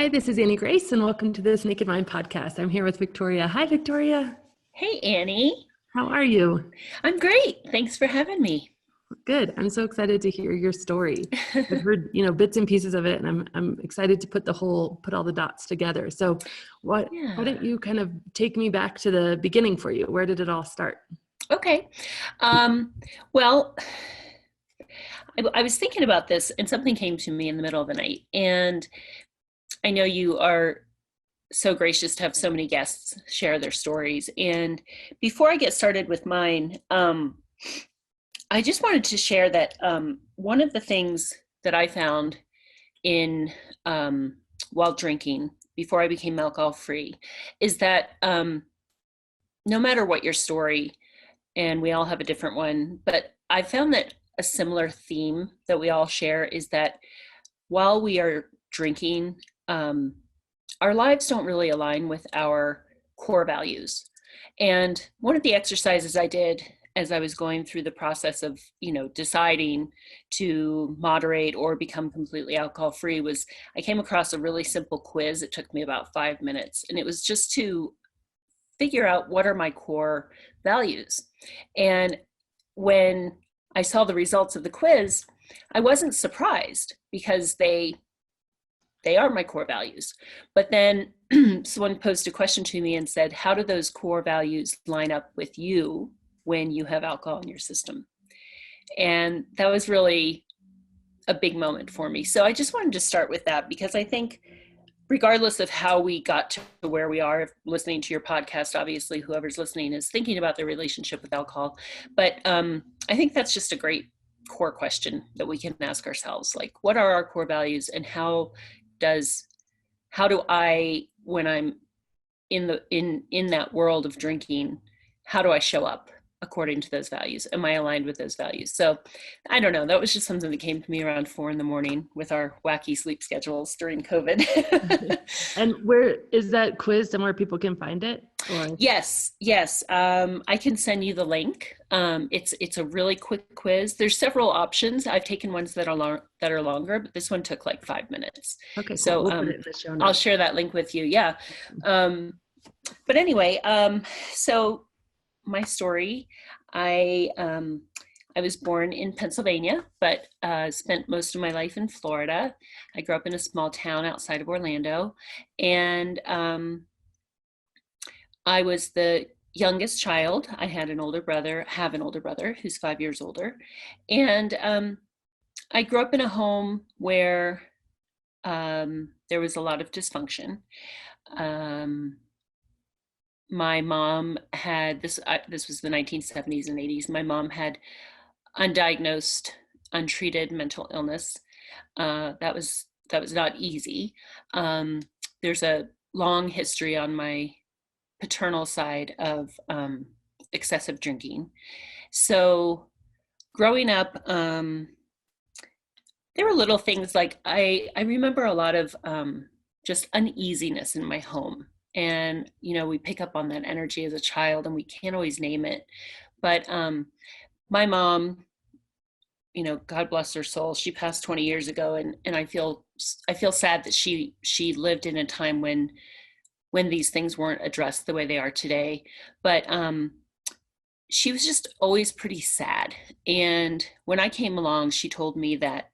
Hi, this is Annie Grace, and welcome to this Naked Mind podcast. I'm here with Victoria. Hi, Victoria. Hey, Annie. How are you? I'm great. Thanks for having me. Good. I'm so excited to hear your story. I've heard, bits and pieces of it, and I'm excited to put all the dots together. So, why don't you kind of take me back to the beginning for you? Where did it all start? Okay. Well, I was thinking about this, and something came to me in the middle of the night. And I know you are so gracious to have so many guests share their stories. And before I get started with mine, I just wanted to share that one of the things that I found in while drinking before I became alcohol free is that no matter what your story, and we all have a different one, but I found that a similar theme that we all share is that while we are drinking, our lives don't really align with our core values. And one of the exercises I did as I was going through the process of, deciding to moderate or become completely alcohol free was I came across a really simple quiz. It took me about 5 minutes, and it was just to figure out what are my core values. And when I saw the results of the quiz, I wasn't surprised because they are my core values. But then someone posed a question to me and said, how do those core values line up with you when you have alcohol in your system? And that was really a big moment for me. So I just wanted to start with that because I think regardless of how we got to where we are, listening to your podcast, obviously whoever's listening is thinking about their relationship with alcohol. But I think that's just a great core question that we can ask ourselves. Like, what are our core values, and how do I, when I'm in that world of drinking, how do I show up according to those values? Am I aligned with those values? So I don't know. That was just something that came to me around 4 a.m. with our wacky sleep schedules during COVID. And where is that quiz and where people can find it? Or? Yes. I can send you the link. It's a really quick quiz. There's several options. I've taken ones that are longer, but this one took like 5 minutes. Okay, cool. So we'll put it in the show notes. I'll share that link with you. Yeah. But anyway, so my story, I was born in Pennsylvania, but spent most of my life in Florida. I grew up in a small town outside of Orlando, and I was the youngest child. I have an older brother who's 5 years older. And I grew up in a home where there was a lot of dysfunction. My mom had this was the 1970s and 80s. My mom had undiagnosed, untreated mental illness. That was not easy. There's a long history on my paternal side of excessive drinking. So growing up, there were little things like I remember a lot of just uneasiness in my home. And, we pick up on that energy as a child and we can't always name it. But my mom, God bless her soul, she passed 20 years ago. And I feel sad that she lived in a time when these things weren't addressed the way they are today. But she was just always pretty sad. And when I came along, she told me that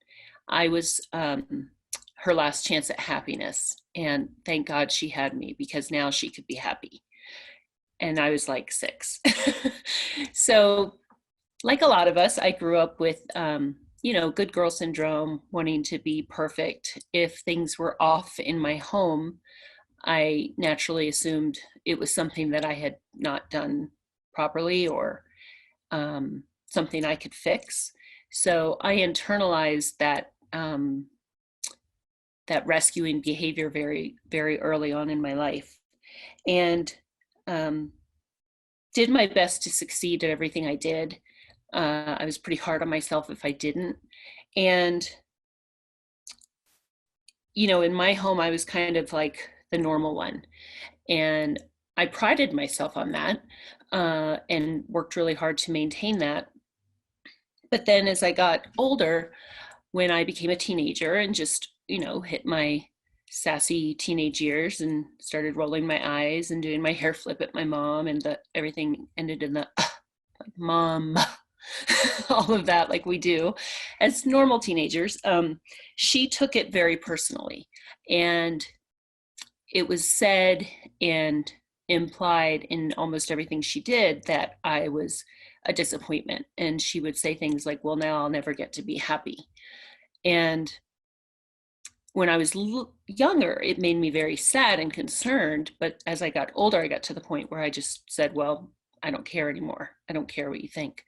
I was her last chance at happiness. And thank God she had me, because now she could be happy. And I was like 6. So like a lot of us, I grew up with, good girl syndrome, wanting to be perfect. If things were off in my home, I naturally assumed it was something that I had not done properly or something I could fix. So I internalized that that rescuing behavior very, very early on in my life, and did my best to succeed at everything I did. I was pretty hard on myself if I didn't. And, in my home, I was kind of like the normal one. And I prided myself on that and worked really hard to maintain that. But then as I got older, when I became a teenager and just, hit my sassy teenage years and started rolling my eyes and doing my hair flip at my mom, and everything ended in the like, mom, all of that, like we do as normal teenagers. She took it very personally, and it was said and implied in almost everything she did that I was a disappointment. And she would say things like, well, now I'll never get to be happy. And when I was younger, it made me very sad and concerned. But as I got older, I got to the point where I just said, well, I don't care anymore. I don't care what you think.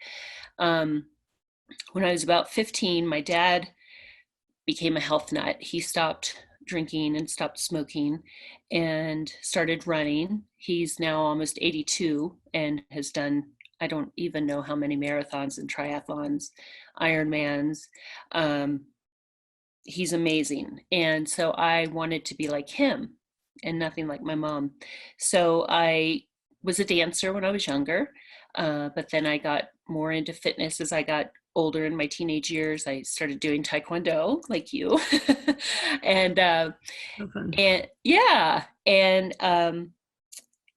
When I was about 15, my dad became a health nut. He stopped drinking and stopped smoking and started running. He's now almost 82 and has done, I don't even know how many marathons and triathlons, Ironmans. He's amazing. And so I wanted to be like him and nothing like my mom. So I was a dancer when I was younger, but then I got more into fitness as I got older. In my teenage years, I started doing Taekwondo like you. and So fun. and yeah, and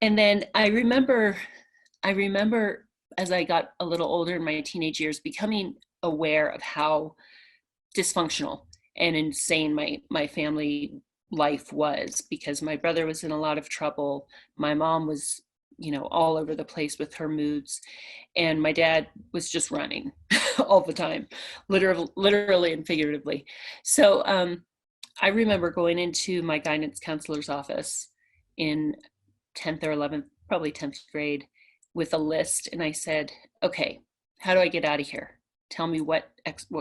then I remember as I got a little older in my teenage years, becoming aware of how dysfunctional and insane my family life was, because my brother was in a lot of trouble. My mom was, all over the place with her moods, and my dad was just running all the time, literally and figuratively. So I remember going into my guidance counselor's office in 10th or 11th, probably 10th grade, with a list, and I said, okay, how do I get out of here? Tell me what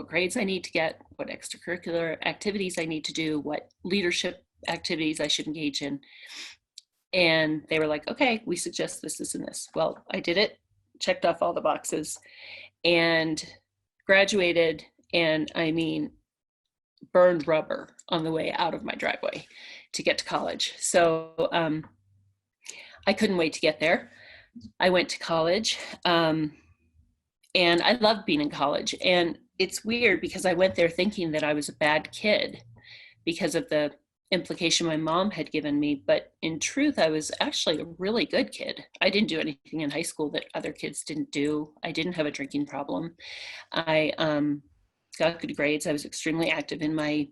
grades I need to get, what extracurricular activities I need to do, what leadership activities I should engage in. And they were like, okay, we suggest this, this, and this. Well, I did it, checked off all the boxes, and graduated, and I mean, burned rubber on the way out of my driveway to get to college. So I couldn't wait to get there. I went to college. And I loved being in college. And it's weird because I went there thinking that I was a bad kid because of the implication my mom had given me. But in truth, I was actually a really good kid. I didn't do anything in high school that other kids didn't do. I didn't have a drinking problem. I got good grades. I was extremely active in my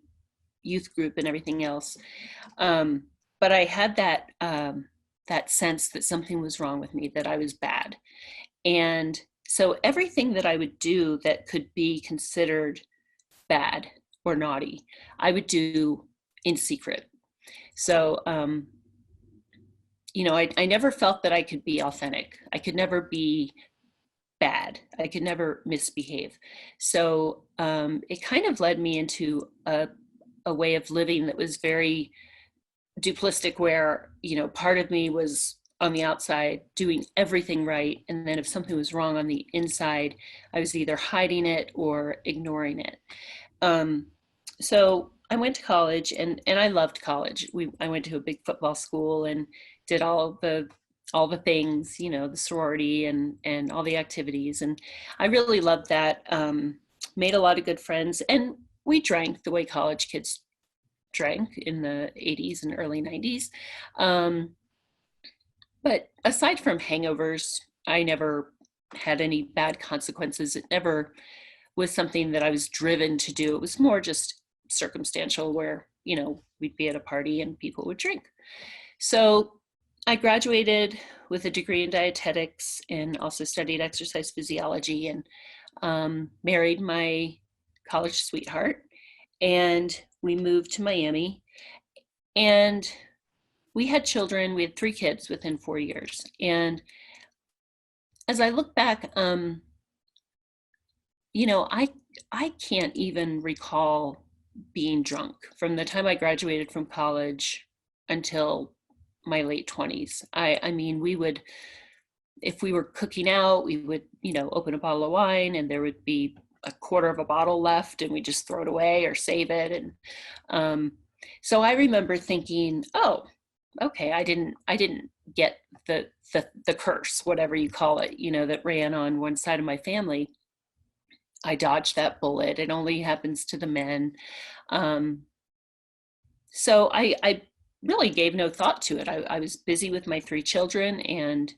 youth group and everything else. But I had that sense that something was wrong with me, that I was bad. And so everything that I would do that could be considered bad or naughty, I would do in secret. So, I never felt that I could be authentic. I could never be bad. I could never misbehave. So it kind of led me into a way of living that was very duplistic, where, part of me was on the outside doing everything right, and then if something was wrong on the inside, I was either hiding it or ignoring it. So I went to college, and I loved college. I went to a big football school and did all the things, the sorority and all the activities, and I really loved that. Made a lot of good friends, and we drank the way college kids drank in the 80s and early 90s. But aside from hangovers, I never had any bad consequences. It never was something that I was driven to do. It was more just circumstantial, where, we'd be at a party and people would drink. So I graduated with a degree in dietetics and also studied exercise physiology, and married my college sweetheart. And we moved to Miami, and we had children. We had 3 kids within 4 years. And as I look back, I can't even recall being drunk from the time I graduated from college until my late 20s. I mean, we would, if we were cooking out, we would, open a bottle of wine, and there would be a quarter of a bottle left, and we just throw it away or save it. And so I remember thinking, oh, okay, I didn't get the curse, whatever you call it, that ran on one side of my family. I dodged that bullet. It only happens to the men. So I really gave no thought to it. I was busy with my 3 children and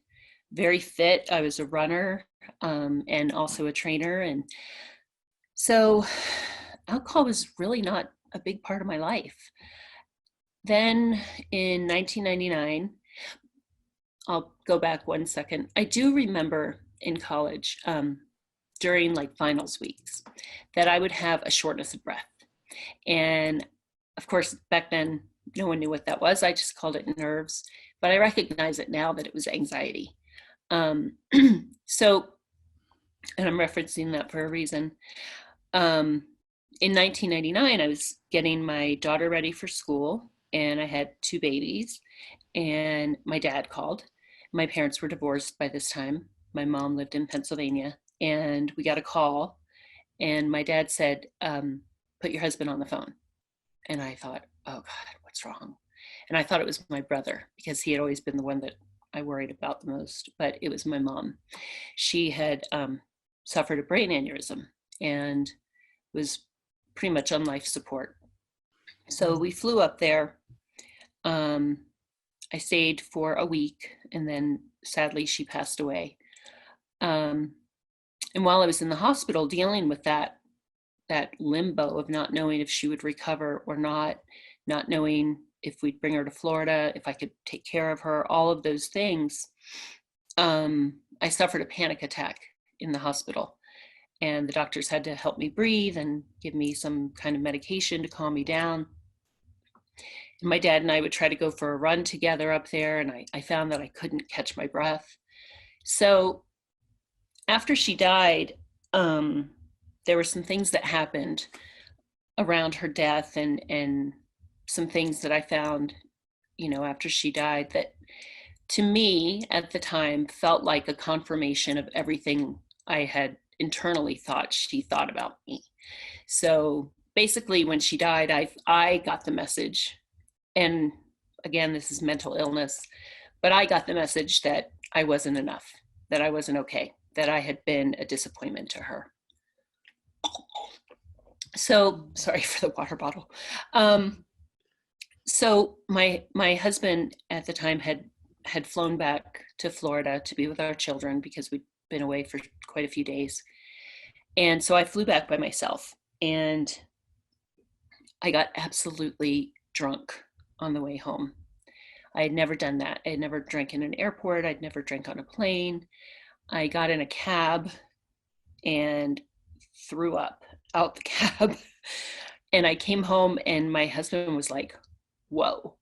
very fit. I was a runner, and also a trainer. And so alcohol was really not a big part of my life. Then in 1999, I'll go back 1 second. I do remember in college, during like finals weeks, that I would have a shortness of breath. And of course, back then, no one knew what that was. I just called it nerves. But I recognize it now that it was anxiety. Um, so, and I'm referencing that for a reason. In 1999, I was getting my daughter ready for school, and I had 2 babies, and my dad called. My parents were divorced by this time. My mom lived in Pennsylvania, and we got a call, and my dad said, put your husband on the phone. And I thought, oh God, what's wrong? And I thought it was my brother, because he had always been the one that I worried about the most, but it was my mom. She had suffered a brain aneurysm and was pretty much on life support. So we flew up there. I stayed for a week, and then sadly she passed away. And while I was in the hospital dealing with that limbo of not knowing if she would recover or not knowing if we'd bring her to Florida, if I could take care of her, all of those things, I suffered a panic attack in the hospital. And the doctors had to help me breathe and give me some kind of medication to calm me down. And my dad and I would try to go for a run together up there, and I found that I couldn't catch my breath. So after she died, there were some things that happened around her death, and some things that I found, after she died, that to me at the time felt like a confirmation of everything I had internally thought she thought about me. So basically, when she died, I got the message, and again, this is mental illness, but I got the message that I wasn't enough, that I wasn't okay, that I had been a disappointment to her. So sorry for the water bottle. So my husband at the time had flown back to Florida to be with our children, because we'd been away for quite a few days. And so I flew back by myself, and I got absolutely drunk on the way home. I had never done that. I had never drank in an airport. I'd never drank on a plane. I got in a cab and threw up out the cab. And I came home, and my husband was like, whoa.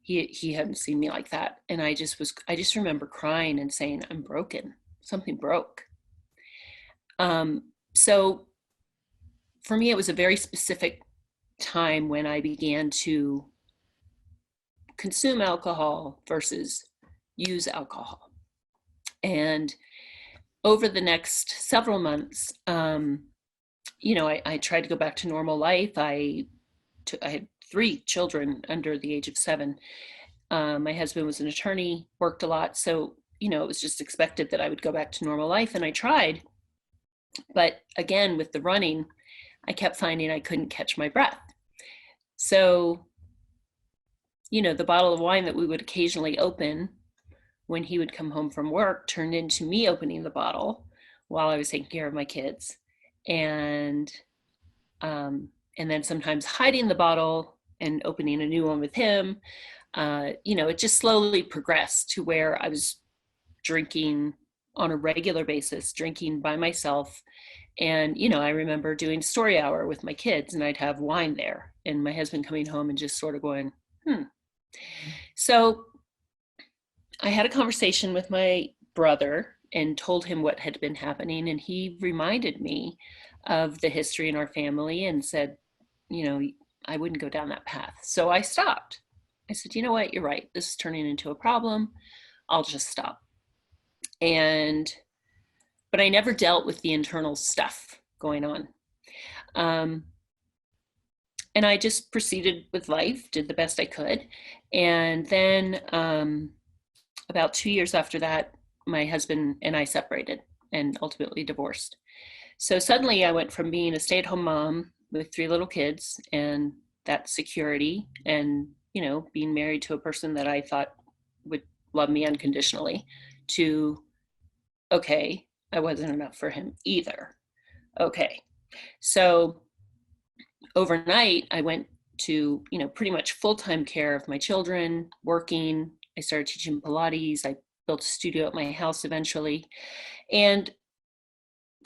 He hadn't seen me like that. And I just remember crying and saying, I'm broken. Something broke. So for me, it was a very specific time when I began to consume alcohol versus use alcohol. And over the next several months, I tried to go back to normal life. I had 3 children under the age of 7. My husband was an attorney, worked a lot. So, it was just expected that I would go back to normal life. And I tried. But again, with the running, I kept finding I couldn't catch my breath. So, the bottle of wine that we would occasionally open when he would come home from work turned into me opening the bottle while I was taking care of my kids. And then sometimes hiding the bottle and opening a new one with him. It just slowly progressed to where I was drinking on a regular basis, drinking by myself. And, I remember doing story hour with my kids, and I'd have wine there, and my husband coming home and just sort of going, So I had a conversation with my brother and told him what had been happening. And he reminded me of the history in our family and said, I wouldn't go down that path. So I stopped. I said, you know what, you're right. This is turning into a problem. I'll just stop. But I never dealt with the internal stuff going on. And I just proceeded with life, did the best I could. And then about 2 years after that, my husband and I separated and ultimately divorced. So suddenly I went from being a stay-at-home mom with 3 little kids and that security and, being married to a person that I thought would love me unconditionally, to, okay, I wasn't enough for him either. Okay. So overnight, I went to, pretty much full-time care of my children, working. I started teaching Pilates. I built a studio at my house eventually, and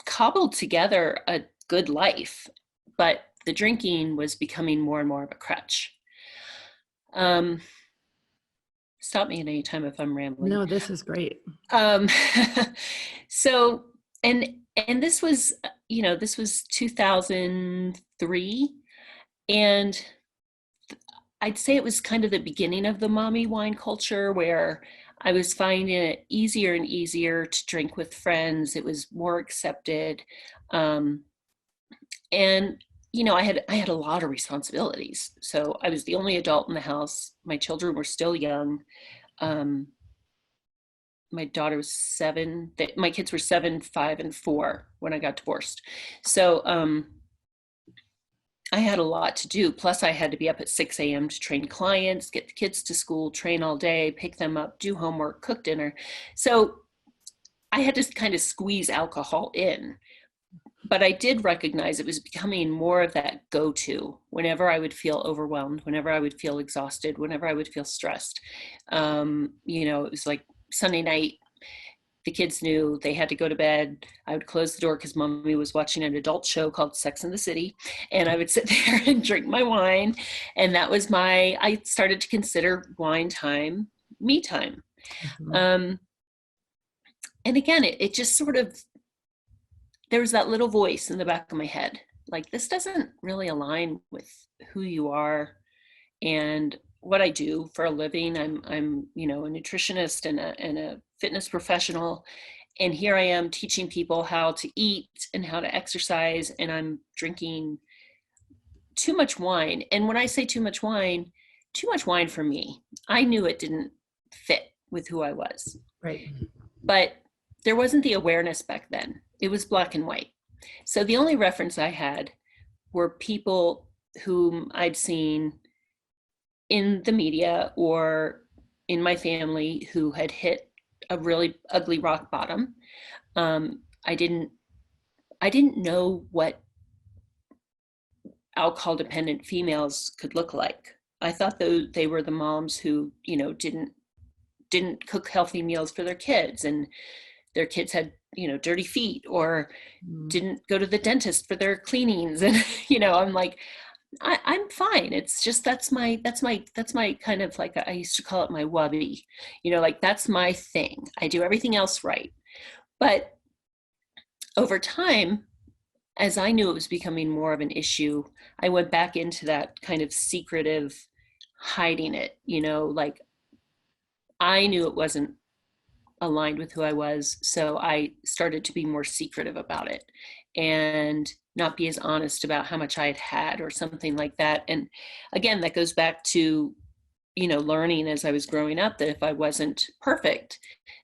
cobbled together a good life. But the drinking was becoming more and more of a crutch. Stop me at any time if I'm rambling. No, this is great. So, and this was, this was 2003, and I'd say it was kind of the beginning of the mommy wine culture, where I was finding it easier and easier to drink with friends. It was more accepted. And, I had a lot of responsibilities. So I was the only adult in the house. My children were still young. My daughter was 7. My kids were 7, 5, and 4 when I got divorced. So I had a lot to do. Plus, I had to be up at 6 a.m. to train clients, get the kids to school, train all day, pick them up, do homework, cook dinner. So I had to kind of squeeze alcohol in. But I did recognize it was becoming more of that go-to whenever I would feel overwhelmed, whenever I would feel exhausted, whenever I would feel stressed. It was like Sunday night, the kids knew they had to go to bed. I would close the door because mommy was watching an adult show called Sex and the City. And I would sit there and drink my wine. And that was I started to consider wine time, me time. Mm-hmm. And again, it just sort of, there was that little voice in the back of my head, like, this doesn't really align with who you are and what I do for a living. I'm a nutritionist and a fitness professional. And here I am teaching people how to eat and how to exercise, and I'm drinking too much wine. And when I say too much wine for me, I knew it didn't fit with who I was. Right. But there wasn't the awareness back then. It was black and white. So the only reference I had were people whom I'd seen in the media or in my family who had hit a really ugly rock bottom. I didn't know what alcohol dependent females could look like. I thought they were the moms who, didn't cook healthy meals for their kids, and their kids had, dirty feet, or didn't go to the dentist for their cleanings. And, I'm like, I'm fine. It's just, that's my kind of, like, I used to call it my wubby, like, that's my thing. I do everything else right. But over time, as I knew it was becoming more of an issue, I went back into that kind of secretive hiding it, like, I knew it wasn't aligned with who I was. So I started to be more secretive about it and not be as honest about how much I had had or something like that. And again, that goes back to, learning as I was growing up that if I wasn't perfect,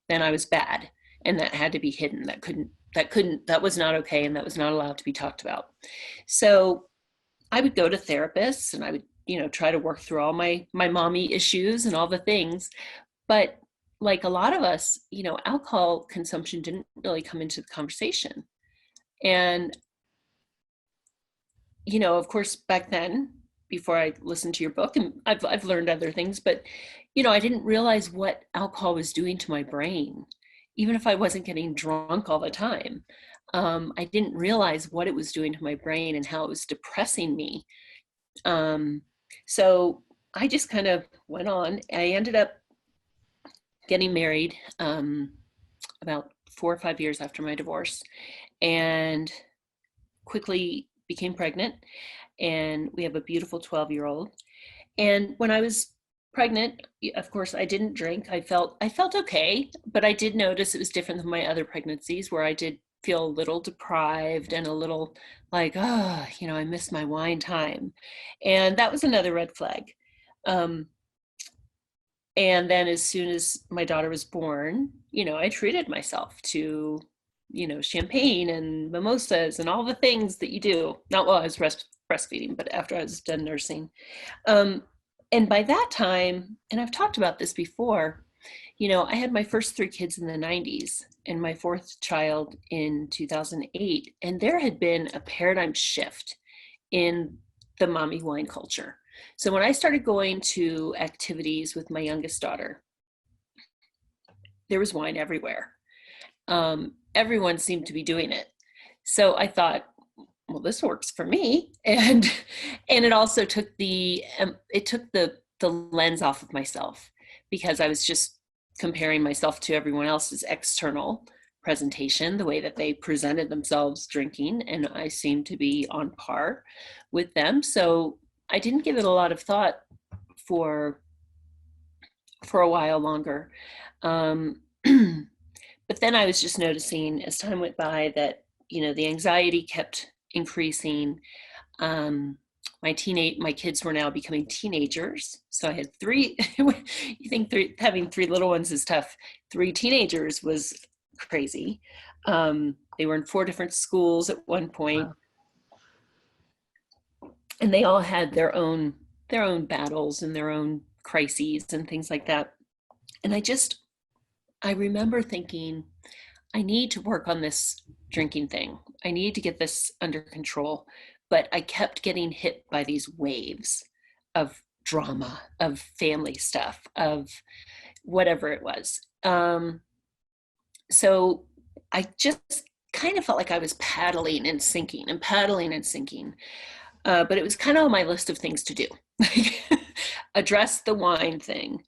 then I was bad. And that had to be hidden. That was not okay. And that was not allowed to be talked about. So I would go to therapists and I would, try to work through all my mommy issues and all the things. But like a lot of us, alcohol consumption didn't really come into the conversation. And, of course, back then, before I listened to your book, and I've learned other things, but, I didn't realize what alcohol was doing to my brain, even if I wasn't getting drunk all the time. I didn't realize what it was doing to my brain and how it was depressing me. So I just kind of went on. I ended up getting married about 4 or 5 years after my divorce, and quickly became pregnant. And we have a beautiful 12-year-old. And when I was pregnant, of course, I didn't drink. I felt okay, but I did notice it was different than my other pregnancies, where I did feel a little deprived and a little like, I miss my wine time. And that was another red flag. And then as soon as my daughter was born, I treated myself to, champagne and mimosas and all the things that you do. Not while I was breastfeeding, but after I was done nursing. And by that time, and I've talked about this before, I had my first 3 kids in the 90s and my fourth child in 2008. And there had been a paradigm shift in the mommy wine culture. So when I started going to activities with my youngest daughter, there was wine everywhere. Everyone seemed to be doing it. So I thought, well, this works for me. And it also took the lens off of myself, because I was just comparing myself to everyone else's external presentation, the way that they presented themselves drinking, and I seemed to be on par with them. So I didn't give it a lot of thought for a while longer. But then I was just noticing as time went by that, the anxiety kept increasing. My kids were now becoming teenagers. So I had 3, you think having 3 little ones is tough. 3 teenagers was crazy. They were in 4 different schools at one point. Wow. And they all had their own battles and their own crises and things like that. And I remember thinking, I need to work on this drinking thing. I need to get this under control. But I kept getting hit by these waves of drama, of family stuff, of whatever it was. So I just kind of felt like I was paddling and sinking. But it was kind of on my list of things to do, address the wine thing.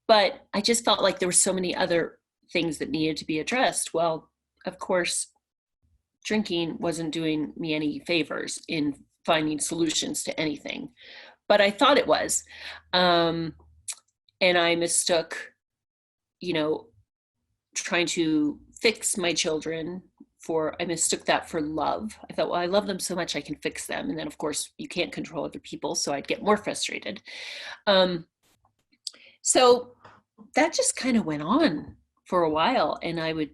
But I just felt like there were so many other things that needed to be addressed. Well, of course, drinking wasn't doing me any favors in finding solutions to anything, but I thought it was. And I mistook, trying to fix my children I mistook that for love. I thought, well, I love them so much I can fix them. And then of course you can't control other people. So I'd get more frustrated. So that just kind of went on for a while, and I would,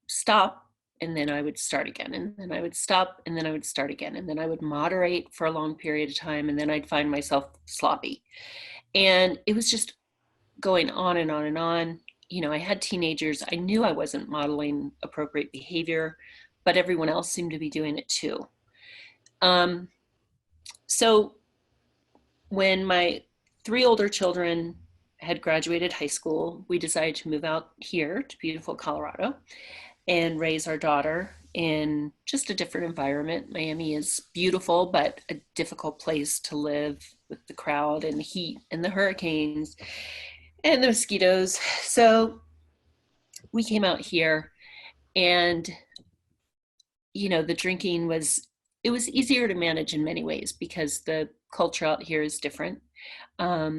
stop, and then I would start again, and then I would stop, and then I would start again, and then I would moderate for a long period of time, and then I'd find myself sloppy. And it was just going on and on and on. I had teenagers. I knew I wasn't modeling appropriate behavior, but everyone else seemed to be doing it too. So when my 3 older children had graduated high school, we decided to move out here to beautiful Colorado and raise our daughter in just a different environment. Miami is beautiful, but a difficult place to live with the crowd and the heat and the hurricanes and the mosquitoes. So we came out here, and, the drinking was easier to manage in many ways because the culture out here is different. I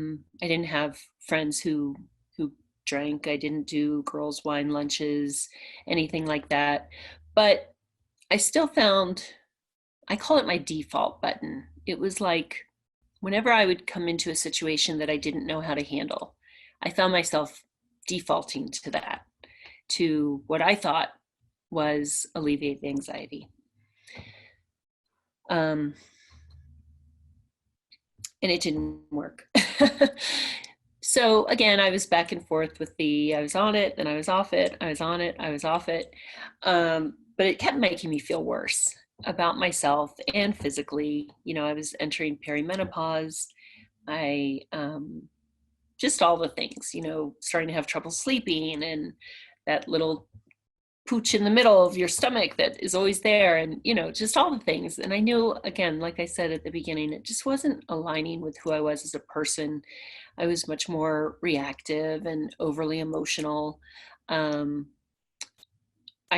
didn't have friends who drank. I didn't do girls' wine lunches, anything like that. But I still found, I call it my default button. It was like whenever I would come into a situation that I didn't know how to handle, I found myself defaulting to that, to what I thought was alleviate the anxiety. And it didn't work. So again, I was back and forth with I was on it, then I was off it, I was on it, I was off it. But it kept making me feel worse about myself and physically. I was entering perimenopause. I, just all the things, starting to have trouble sleeping, and that little pooch in the middle of your stomach that is always there, and just all the things. And I knew, again, like I said at the beginning, it just wasn't aligning with who I was as a person. I was much more reactive and overly emotional. I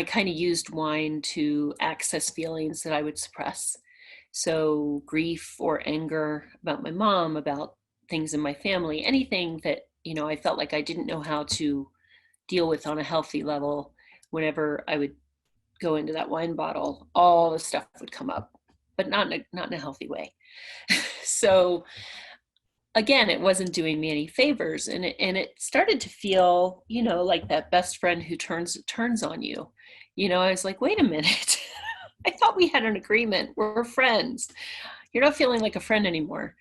kind of used wine to access feelings that I would suppress. So grief or anger about my mom, about things in my family, anything that, I felt like I didn't know how to deal with on a healthy level. Whenever I would go into that wine bottle, all the stuff would come up, but not in a healthy way. So again, it wasn't doing me any favors, and it started to feel, like that best friend who turns on you. I was like, wait a minute. I thought we had an agreement. We're friends. You're not feeling like a friend anymore.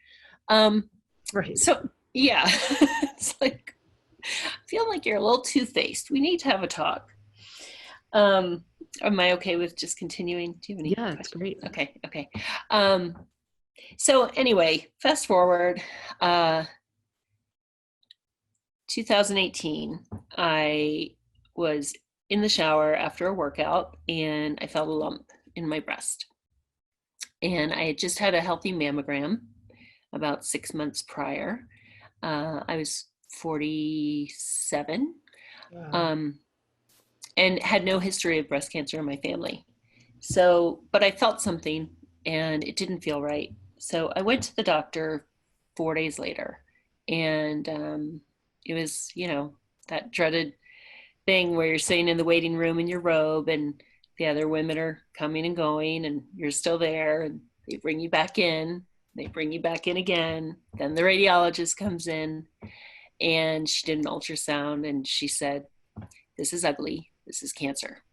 Right. So yeah, it's like, I feel like you're a little two-faced. We need to have a talk. Am I okay with just continuing? Do you have any Yeah, it's questions? great. Okay. So anyway, fast forward, 2018, I was in the shower after a workout and I felt a lump in my breast. And I had just had a healthy mammogram about 6 months prior. I was 47. Wow. Um, and had no history of breast cancer in my family. So, but I felt something and it didn't feel right. So I went to the doctor 4 days later, and it was, that dreaded thing where you're sitting in the waiting room in your robe and the other women are coming and going and you're still there, and they bring you back in, they bring you back in again. Then the radiologist comes in and she did an ultrasound and she said, "This is ugly. This is cancer."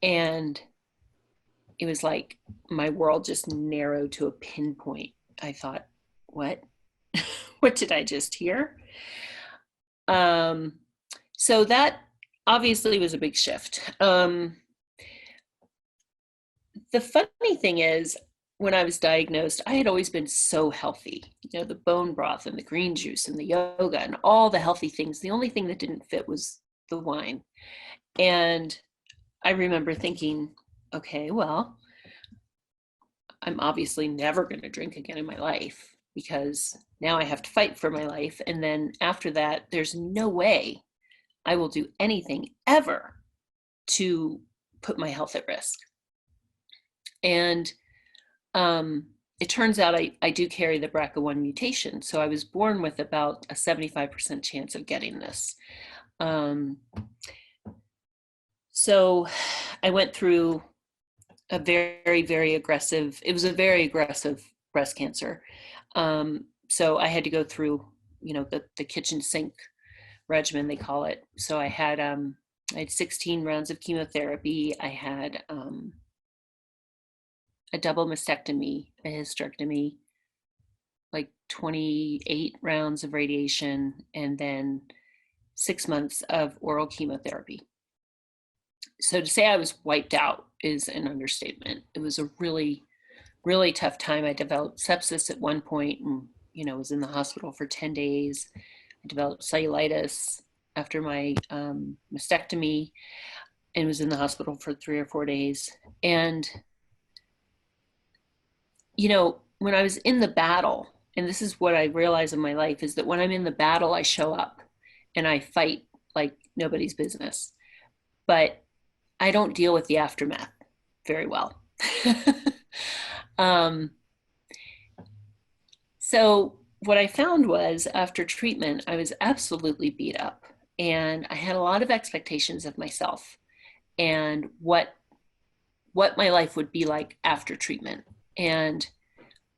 And it was like my world just narrowed to a pinpoint. I thought, what? What did I just hear? So that obviously was a big shift. The funny thing is, when I was diagnosed, I had always been so healthy. The bone broth and the green juice and the yoga and all the healthy things. The only thing that didn't fit was the wine. And I remember thinking, okay, well, I'm obviously never going to drink again in my life because now I have to fight for my life. And then after that, there's no way I will do anything ever to put my health at risk. And it turns out I do carry the BRCA1 mutation. So I was born with about a 75% chance of getting this. So I went through a very, very aggressive, it was a very aggressive breast cancer. So I had to go through, the kitchen sink regimen, they call it. So I had 16 rounds of chemotherapy. I had a double mastectomy, a hysterectomy, like 28 rounds of radiation, and then 6 months of oral chemotherapy. So to say I was wiped out is an understatement. It was a really, really tough time. I developed sepsis at one point and, was in the hospital for 10 days. I developed cellulitis after my mastectomy and was in the hospital for 3 or 4 days. And, when I was in the battle, and this is what I realize in my life, is that when I'm in the battle, I show up and I fight like nobody's business. But I don't deal with the aftermath very well. So what I found was, after treatment, I was absolutely beat up and I had a lot of expectations of myself and what my life would be like after treatment. And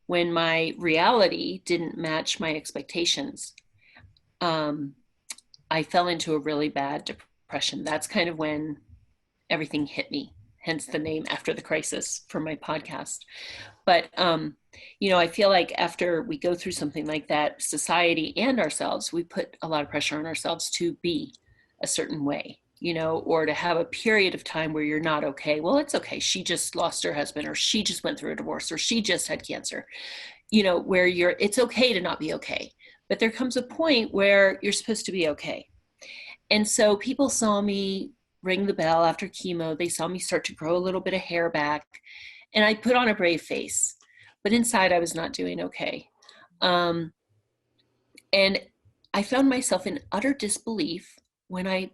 when my reality didn't match my expectations, I fell into a really bad depression. That's kind of when everything hit me, hence the name After the Crisis for my podcast. But I feel like after we go through something like that, society and ourselves, we put a lot of pressure on ourselves to be a certain way, or to have a period of time where you're not okay. Well, it's okay. She just lost her husband, or she just went through a divorce, or she just had cancer, where it's okay to not be okay. But there comes a point where you're supposed to be okay. And so people saw me ring the bell after chemo. They saw me start to grow a little bit of hair back. And I put on a brave face. But inside, I was not doing okay. And I found myself in utter disbelief when I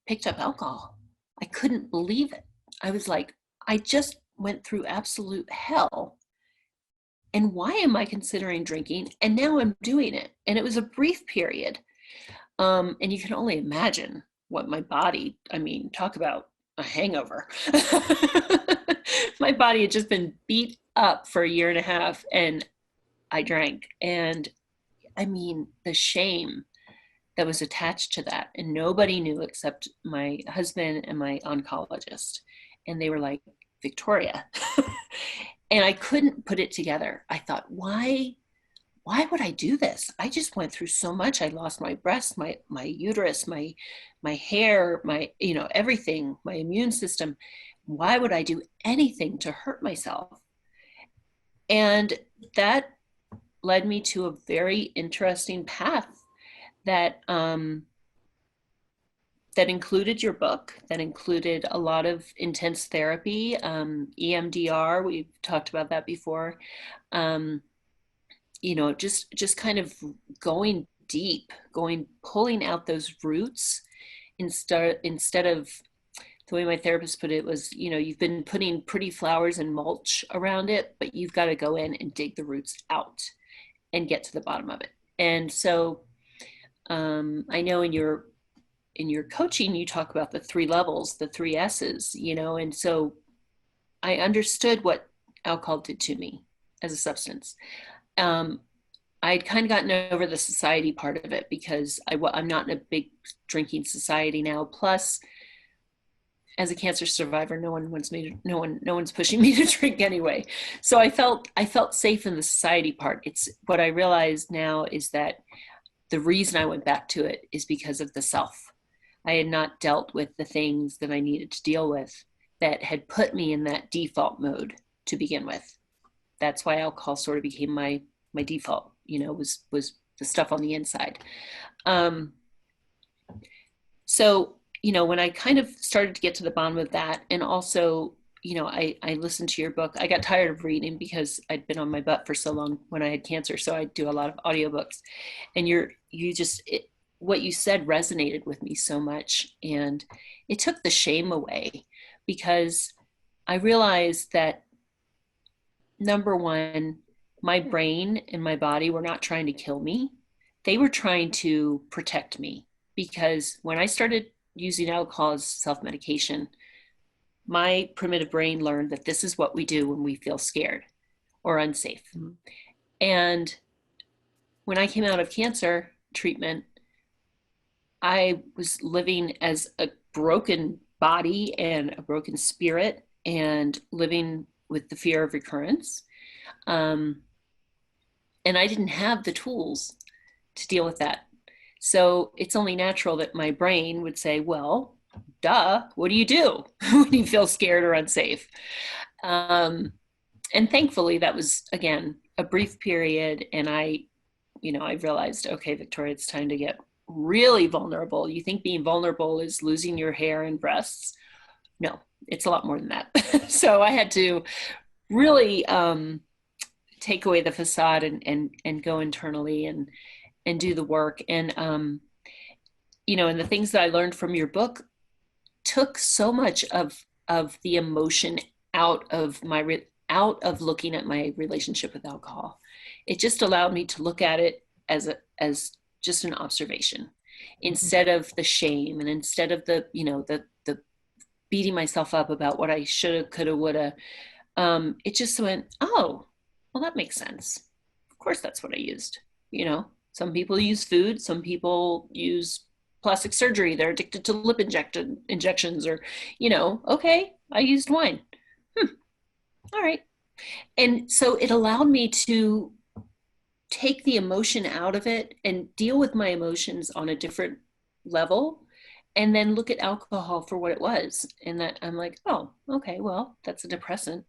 picked up alcohol. I couldn't believe it. I was like, I just went through absolute hell. And why am I considering drinking? And now I'm doing it. And it was a brief period. And you can only imagine what my body, talk about a hangover. My body had just been beat up for a year and a half and I drank. And the shame that was attached to that. And nobody knew except my husband and my oncologist. And they were like, Victoria. And I couldn't put it together. I thought, why would I do this? I just went through so much. I lost my breast, my uterus, my hair, my, everything, my immune system. Why would I do anything to hurt myself? And that led me to a very interesting path that that included your book, that included a lot of intense therapy, EMDR. We've talked about that before. Just kind of going deep, pulling out those roots instead of, the way my therapist put it was, you've been putting pretty flowers and mulch around it, but you've got to go in and dig the roots out and get to the bottom of it. And so I know in your coaching, you talk about the 3 levels, the 3 S's, and so I understood what alcohol did to me as a substance. I'd kind of gotten over the society part of it because I'm not in a big drinking society now. Plus, as a cancer survivor, no one's pushing me to drink anyway. So I felt safe in the society part. It's what I realized now is that the reason I went back to it is because of the self. I had not dealt with the things that I needed to deal with that had put me in that default mode to begin with. That's why alcohol sort of became my default, was the stuff on the inside. So, when I kind of started to get to the bottom of that, and also, I listened to your book. I got tired of reading because I'd been on my butt for so long when I had cancer. So I do a lot of audiobooks, and what you said resonated with me so much. And it took the shame away because I realized that, number one, my brain and my body were not trying to kill me. They were trying to protect me, because when I started using alcohol as self-medication, my primitive brain learned that this is what we do when we feel scared or unsafe. Mm-hmm. And when I came out of cancer treatment, I was living as a broken body and a broken spirit and living with the fear of recurrence. And I didn't have the tools to deal with that. So it's only natural that my brain would say, well, duh, what do you do when you feel scared or unsafe? And thankfully that was, again, a brief period. And I realized, okay, Victoria, it's time to get really vulnerable. You think being vulnerable is losing your hair and breasts? No, it's a lot more than that. So I had to really take away the facade and go internally and do the work. And, and the things that I learned from your book took so much of the emotion out of looking at my relationship with alcohol. It just allowed me to look at it as just an observation, instead of the shame, and instead of the beating myself up about what I shoulda, coulda, woulda. It just went, oh, well, that makes sense. Of course, that's what I used. Some people use food. Some people use plastic surgery. They're addicted to lip injections, or, okay, I used wine. All right. And so it allowed me to take the emotion out of it and deal with my emotions on a different level, and then look at alcohol for what it was. And that I'm like, oh, okay, well, that's a depressant.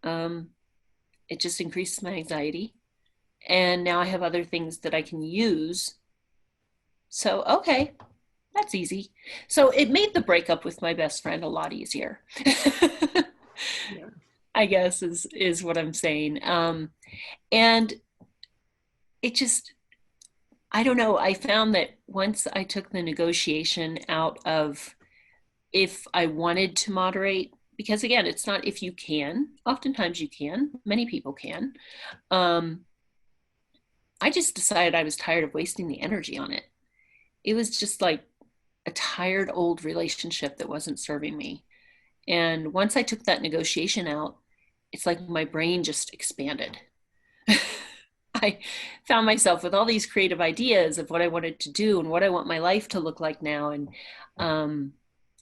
It just increases my anxiety. And now I have other things that I can use. So, okay, that's easy. So it made the breakup with my best friend a lot easier. Yeah. I guess is what I'm saying. And it just, I don't know. I found that once I took the negotiation out of if I wanted to moderate, because again, it's not if you can, oftentimes you can, many people can. I just decided I was tired of wasting the energy on it. It was just like a tired old relationship that wasn't serving me. And once I took that negotiation out, it's like my brain just expanded. I found myself with all these creative ideas of what I wanted to do and what I want my life to look like now. And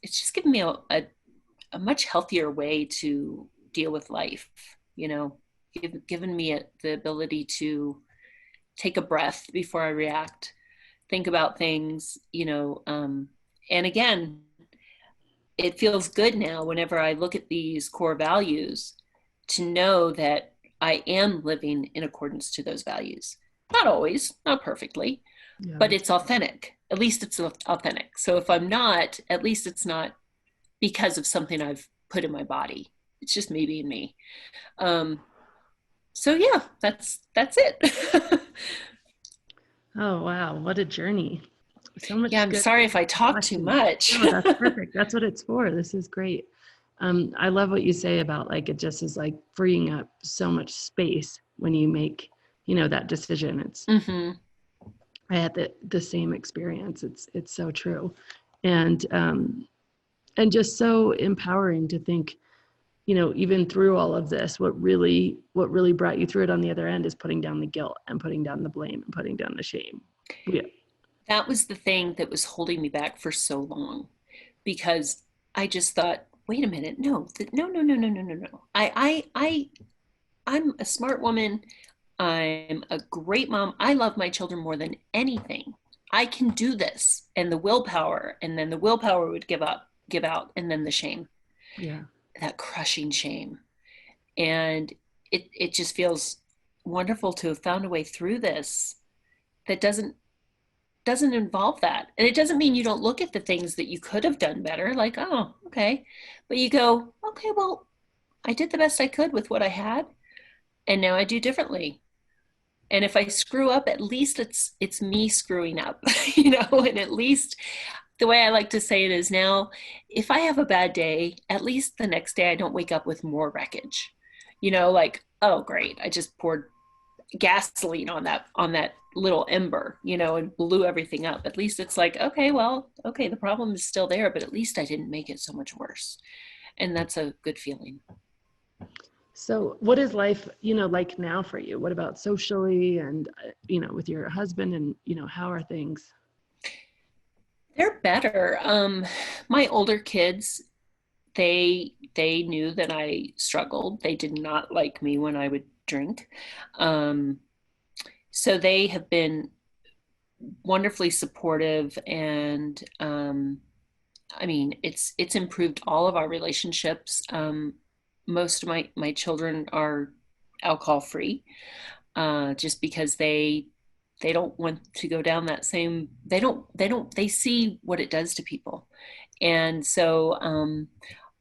it's just given me a a much healthier way to deal with life, given me the ability to take a breath before I react, think about things, and again, it feels good now whenever I look at these core values to know that I am living in accordance to those values. Not always, not perfectly, but it's authentic. At least it's authentic. So if I'm not, at least it's not because of something I've put in my body. It's just me being me. So yeah, that's it. Oh, wow. What a journey. So much. Yeah, I'm sorry if I talk too much. No, that's perfect. That's what it's for. This is great. I love what you say about like, it just is like freeing up so much space when you make, that decision. It's, I had the same experience. It's so true. And just so empowering to think, even through all of this, what really brought you through it on the other end is putting down the guilt and putting down the blame and putting down the shame. Yeah. That was the thing that was holding me back for so long, because I just thought, wait a minute, no. I'm a smart woman. I'm a great mom. I love my children more than anything. I can do this. And the willpower, and then the willpower would give out, and then the shame. Yeah. That crushing shame. And it just feels wonderful to have found a way through this that doesn't involve that. And it doesn't mean you don't look at the things that you could have done better, like, oh, okay. But you go, okay, well, I did the best I could with what I had, and now I do differently. And if I screw up, at least it's me screwing up, and at least the way I like to say it is now, if I have a bad day, at least the next day I don't wake up with more wreckage, like, oh, great, I just poured gasoline on that little ember, and blew everything up. At least it's like, okay, the problem is still there, but at least I didn't make it so much worse. And that's a good feeling. So what is life, like now for you? What about socially and, with your husband, and, how are things? They're better. My older kids, they knew that I struggled. They did not like me when I would drink. So they have been wonderfully supportive, and it's improved all of our relationships. Most of my children are alcohol free, just because they don't want to go down that same, they see what it does to people. And so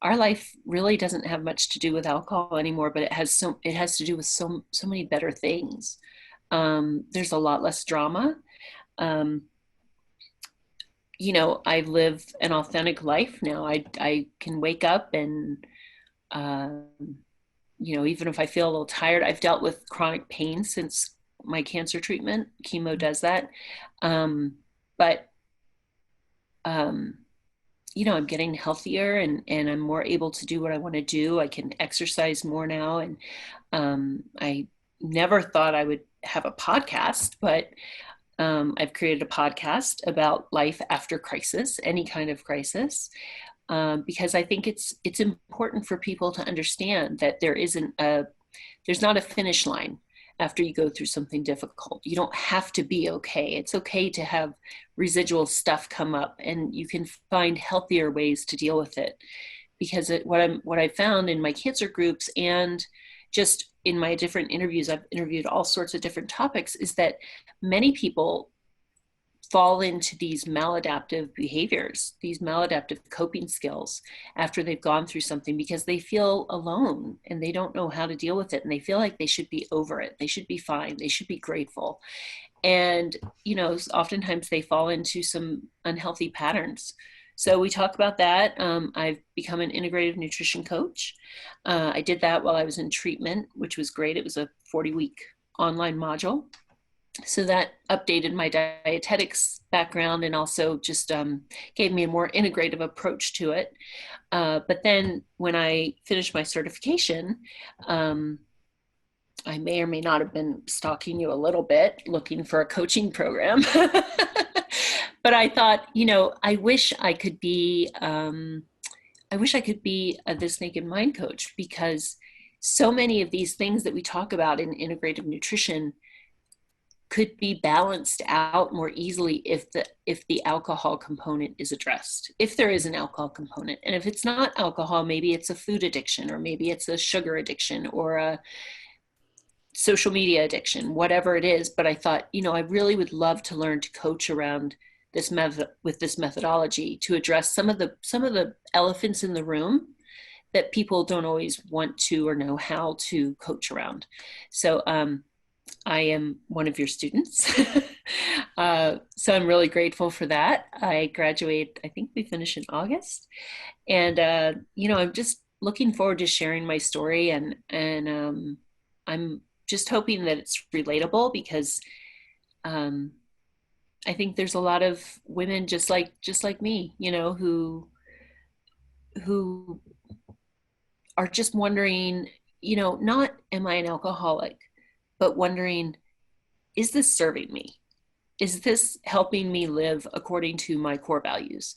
our life really doesn't have much to do with alcohol anymore, but it has to do with so many better things. There's a lot less drama. I live an authentic life now. I can wake up and, even if I feel a little tired, I've dealt with chronic pain since my cancer treatment. Chemo does that. But I'm getting healthier, and I'm more able to do what I want to do. I can exercise more now. And I never thought I would have a podcast, but I've created a podcast about life after crisis, any kind of crisis, because I think it's important for people to understand that there's not a finish line after you go through something difficult. You don't have to be okay. It's okay to have residual stuff come up, and you can find healthier ways to deal with it. Because what I found in my cancer groups, and just in my different interviews, I've interviewed all sorts of different topics, is that many people fall into these maladaptive behaviors, these maladaptive coping skills after they've gone through something, because they feel alone and they don't know how to deal with it. And they feel like they should be over it. They should be fine. They should be grateful. And, oftentimes they fall into some unhealthy patterns. So we talk about that. I've become an integrative nutrition coach. I did that while I was in treatment, which was great. It was a 40-week online module. So that updated my dietetics background, and also just gave me a more integrative approach to it. But then when I finished my certification, I may or may not have been stalking you a little bit, looking for a coaching program. But I thought, I wish I could be, I wish I could be a This Naked Mind coach, because so many of these things that we talk about in integrative nutrition could be balanced out more easily if the alcohol component is addressed, if there is an alcohol component. And if it's not alcohol, maybe it's a food addiction, or maybe it's a sugar addiction, or a social media addiction, whatever it is. But I thought, I really would love to learn to coach around this method, with this methodology, to address some of the elephants in the room that people don't always want to or know how to coach around. So I am one of your students. So I'm really grateful for that. I graduate, I think we finish in August. And, I'm just looking forward to sharing my story. And I'm just hoping that it's relatable, because I think there's a lot of women just like me, who are just wondering, not am I an alcoholic, but wondering, is this serving me? Is this helping me live according to my core values?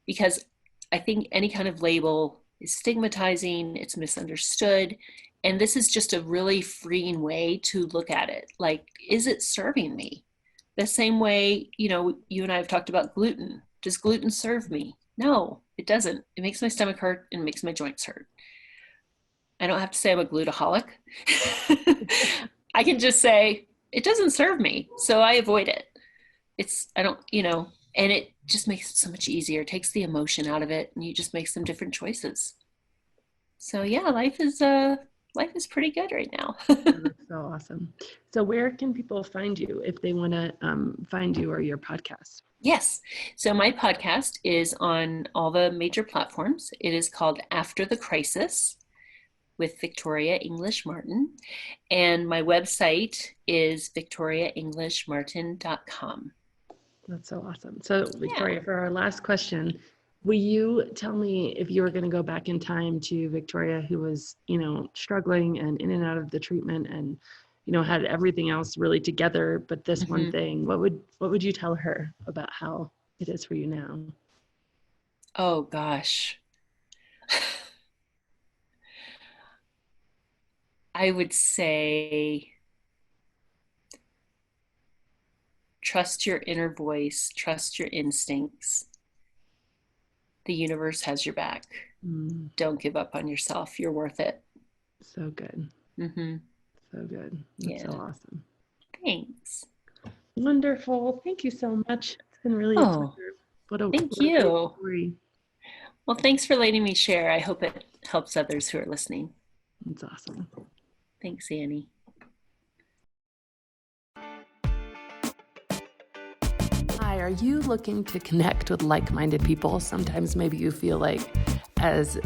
Because I think any kind of label is stigmatizing, it's misunderstood. And this is just a really freeing way to look at it. Like, is it serving me? The same way, you and I have talked about gluten. Does gluten serve me? No, it doesn't. It makes my stomach hurt and it makes my joints hurt. I don't have to say I'm a glutaholic. I can just say it doesn't serve me, so I avoid it. And it just makes it so much easier. It takes the emotion out of it, and you just make some different choices. So yeah, life is pretty good right now. That's so awesome. So where can people find you if they want to find you or your podcast? Yes. So my podcast is on all the major platforms. It is called After the Crisis with Victoria English Martin. And my website is victoriaenglishmartin.com. That's so awesome. So Victoria, for our last question, will you tell me, if you were going to go back in time to Victoria, who was, struggling and in and out of the treatment and, had everything else really together, but this one thing, what would you tell her about how it is for you now? Oh gosh. I would say, trust your inner voice, trust your instincts. The universe has your back. Don't give up on yourself. You're worth it. So good. So good. That's so awesome. Thanks. Wonderful. Thank you so much. It's been really a pleasure. Thank you. Well, thanks for letting me share. I hope it helps others who are listening. It's awesome. Thanks, Annie. Hi, are you looking to connect with like-minded people? Sometimes maybe you feel like, as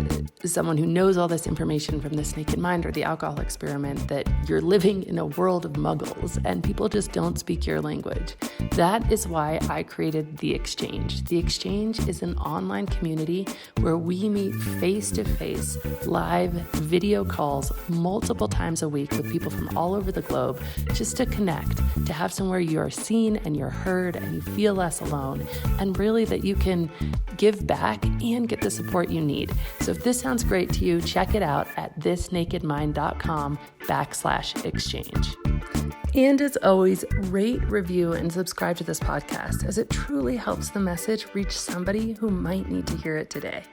someone who knows all this information from This Naked Mind or the alcohol experiment, that you're living in a world of muggles and people just don't speak your language. That is why I created The Exchange. The Exchange is an online community where we meet face-to-face, live video calls multiple times a week with people from all over the globe, just to connect, to have somewhere you are seen and you're heard and you feel less alone, and really that you can give back and get the support you need. So if this sounds great to you, check it out at thisnakedmind.com/exchange. And as always, rate, review, and subscribe to this podcast, as it truly helps the message reach somebody who might need to hear it today.